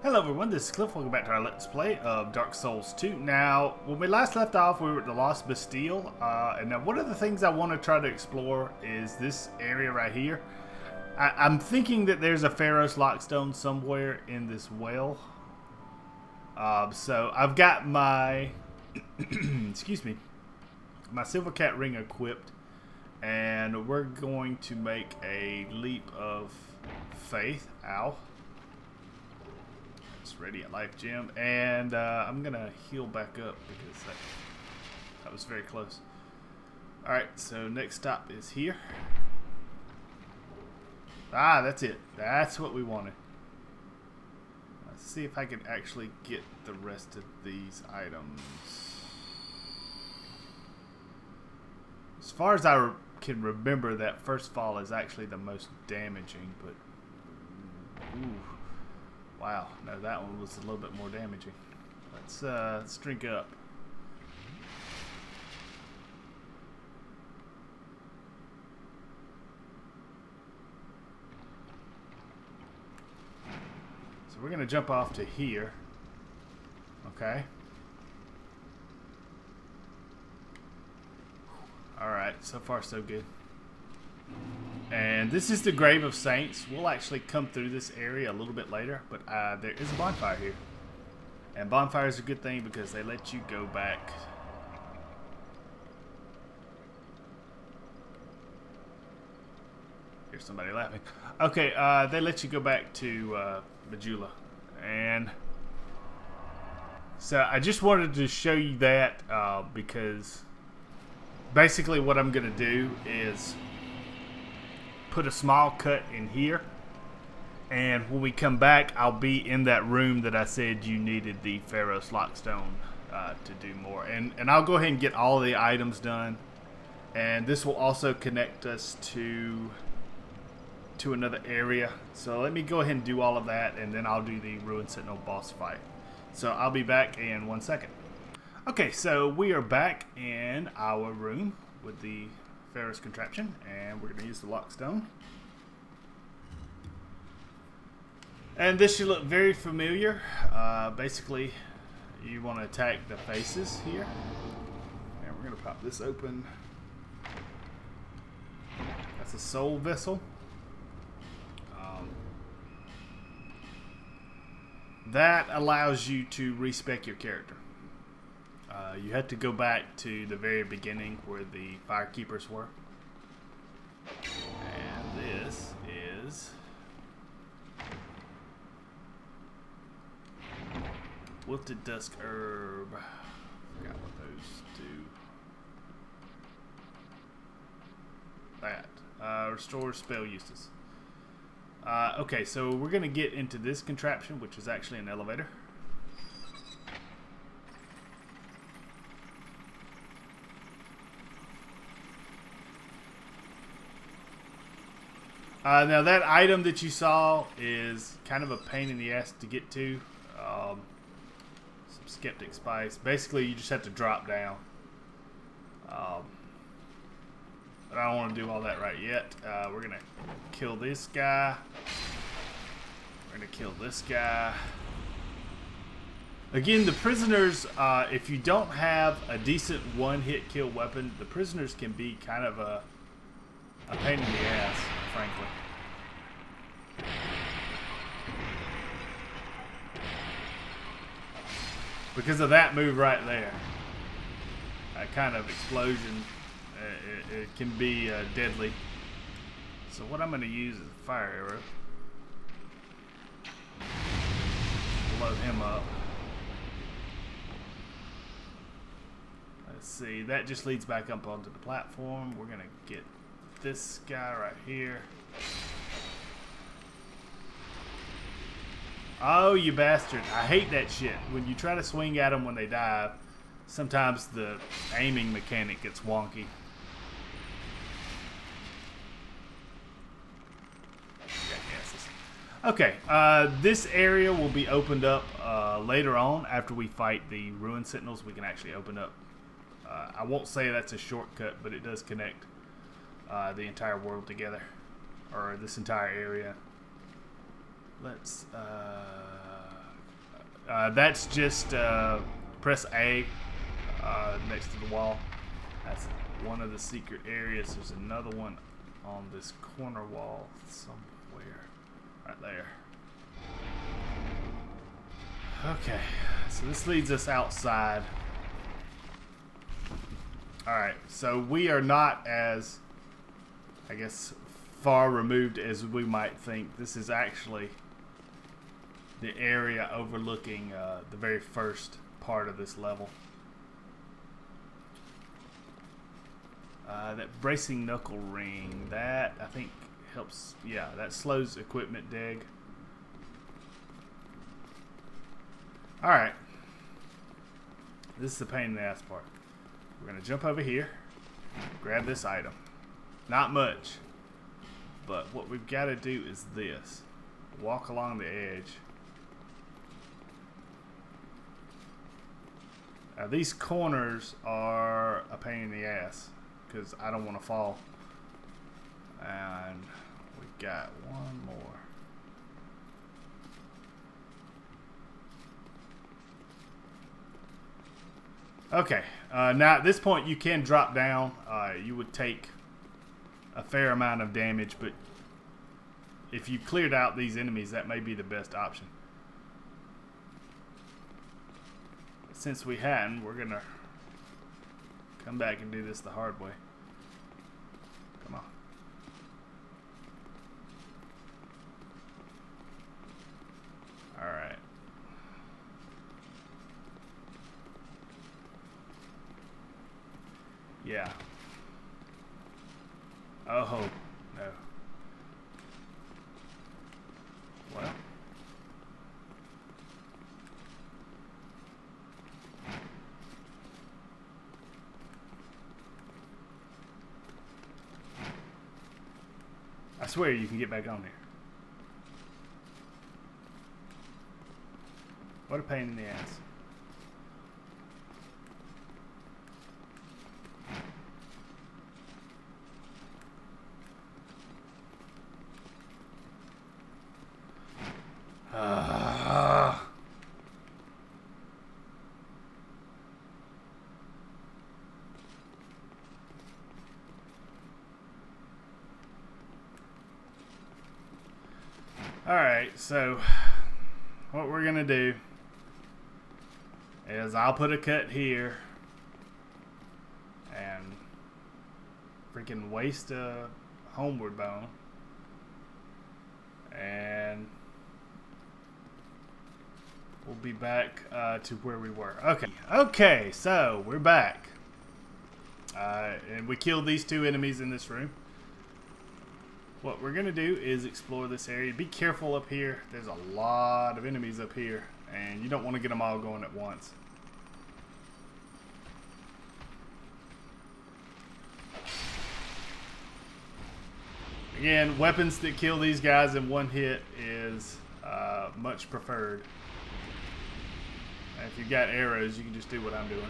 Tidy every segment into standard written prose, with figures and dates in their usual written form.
Hello everyone, this is Cliff. Welcome back to our Let's Play of Dark Souls 2. Now, when we last left off, we were at the Lost Bastille. And now one of the things I want to try to explore is this area right here. I'm thinking that there's a Pharros Lockstone somewhere in this well. So I've got my, excuse me, my Silver Cat ring equipped. And we're going to make a leap of faith. Ow. Radiant Life Gem, and I'm gonna heal back up because that was very close. Alright, so next stop is here. Ah, that's it. That's what we wanted. Let's see if I can actually get the rest of these items. As far as I can remember, that first fall is actually the most damaging, but ooh. Wow, no, that one was a little bit more damaging. Let's drink up. So we're going to jump off to here. Okay. Alright, so far so good. And this is the Grave of Saints. We'll actually come through this area a little bit later, but there is a bonfire here. And bonfires are a good thing because they let you go back. Here's somebody laughing. Okay, they let you go back to Majula. And so I just wanted to show you that because basically what I'm going to do is put a small cut in here, and when we come back I'll be in that room that I said you needed the Pharros Lockstone to do more, and I'll go ahead and get all the items done, and this will also connect us to another area. So let me go ahead and do all of that, and then I'll do the Ruined Sentinel boss fight. So I'll be back in 1 second. Okay, so we are back in our room with the Pharros Contraption, and we're going to use the Lockstone. And this should look very familiar. Basically, you want to attack the faces here. And we're going to pop this open. That's a soul vessel. That allows you to respec your character. You had to go back to the very beginning where the firekeepers were. And this is Wilted Dusk Herb. Forgot what those do. That. Restores spell uses. Okay, so we're going to get into this contraption, which is actually an elevator. Now that item that you saw is kind of a pain in the ass to get to. Some skeptic spice. Basically, you just have to drop down. But I don't want to do all that right yet. We're going to kill this guy. We're going to kill this guy. Again, the prisoners, if you don't have a decent one-hit kill weapon, the prisoners can be kind of a pain in the ass, frankly. Because of that move right there. That kind of explosion, it can be deadly. So what I'm going to use is a fire arrow. Blow him up. Let's see, that just leads back up onto the platform. We're going to get this guy right here. Oh, you bastard. I hate that shit. When you try to swing at them when they dive, sometimes the aiming mechanic gets wonky. Okay, this area will be opened up later on after we fight the Ruined Sentinels. We can actually open up. I won't say that's a shortcut, but it does connect the entire world together, or this entire area. Let's That's just press A next to the wall. That's one of the secret areas. There's another one on this corner wall somewhere. Right there. Okay, so this leads us outside. Alright, so we are not as, I guess, far removed as we might think. This is actually the area overlooking the very first part of this level. That bracing knuckle ring, that I think helps, yeah, that slows equipment dig. Alright, this is the pain in the ass part. We're going to jump over here, grab this item. Not much, but what we've got to do is this. Walk along the edge. Now these corners are a pain in the ass because I don't want to fall. And we've got one more. Okay, now at this point you can drop down. You would take a fair amount of damage, but if you cleared out these enemies, that may be the best option. Since we hadn't, we're gonna come back and do this the hard way. Come on. Alright. Yeah. Oh, no. Well. I swear you can get back on here. What a pain in the ass. Alright, so what we're gonna do is I'll put a cut here and freaking waste a homeward bone, and we'll be back to where we were. Okay, so we're back, and we killed these two enemies in this room. What we're going to do is explore this area. Be careful up here. There's a lot of enemies up here, and you don't want to get them all going at once. Again, weapons that kill these guys in one hit is much preferred. And if you've got arrows, you can just do what I'm doing.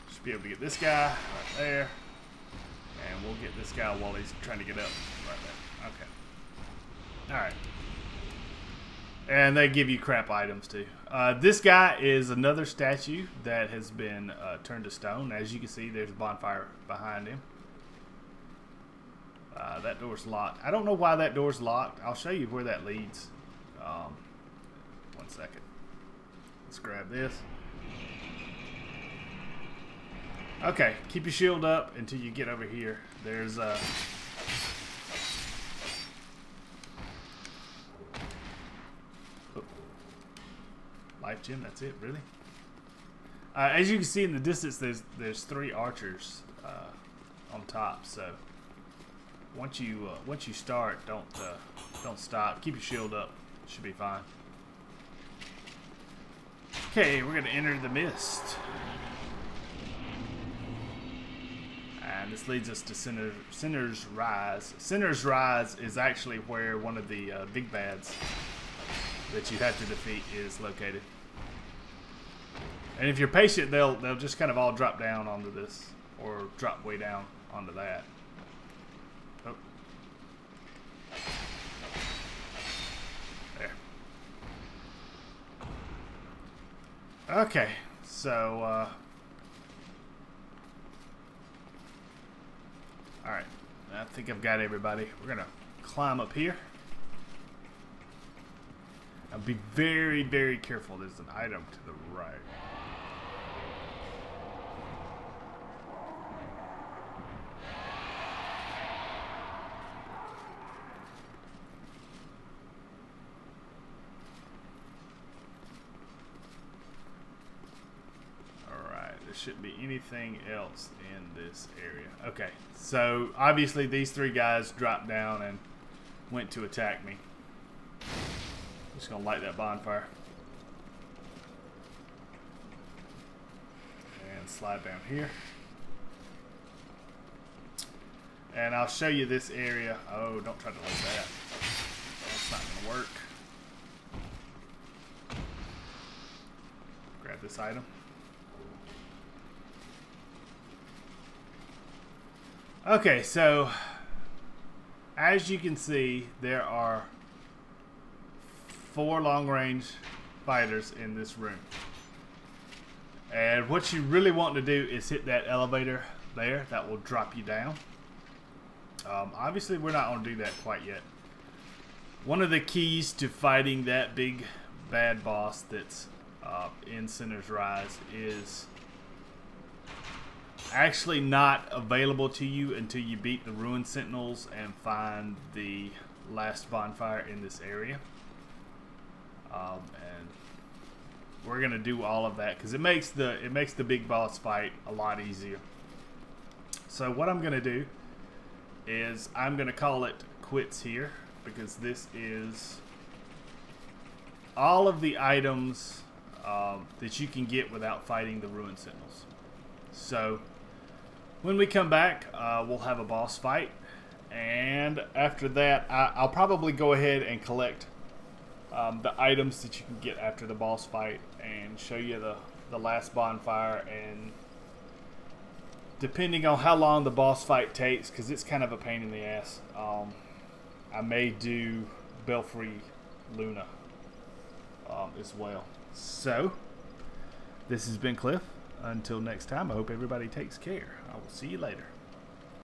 Just be able to get this guy right there. And we'll get this guy while he's trying to get up right there. Okay. Alright. And they give you crap items too. This guy is another statue that has been turned to stone. As you can see, there's a bonfire behind him. That door's locked. I don't know why that door's locked. I'll show you where that leads. 1 second. Let's grab this. Okay, keep your shield up until you get over here. There's life gem. That's it, really. As you can see in the distance, there's 3 archers on top. So once you start, don't stop. Keep your shield up. Should be fine. Okay, we're gonna enter the mist. And this leads us to Sinner's Rise. Sinner's Rise is actually where one of the big bads that you have to defeat is located. And if you're patient, they'll just kind of all drop down onto this, or drop way down onto that. Oh. There. Okay, so alright, I think I've got everybody. We're gonna climb up here. Now be very, very careful. There's an item to the right. There shouldn't be anything else in this area. Okay, so obviously these three guys dropped down and went to attack me. Just gonna light that bonfire and slide down here, and I'll show you this area. Oh, don't try to light that. That's not gonna work. Grab this item. Okay, so as you can see, there are 4 long-range fighters in this room. And what you really want to do is hit that elevator there. That will drop you down. Obviously, we're not going to do that quite yet. One of the keys to fighting that big bad boss that's in Sinner's Rise is actually not available to you until you beat the Ruined Sentinels and find the last bonfire in this area. And we're gonna do all of that because it makes the big boss fight a lot easier. So what I'm gonna do is I'm gonna call it quits here, because this is all of the items that you can get without fighting the Ruined Sentinels. So when we come back, we'll have a boss fight, and after that I'll probably go ahead and collect the items that you can get after the boss fight and show you the last bonfire. And depending on how long the boss fight takes, because it's kind of a pain in the ass, I may do Belfry Luna as well. So this has been Cliff. Until next time, I hope everybody takes care. I will see you later.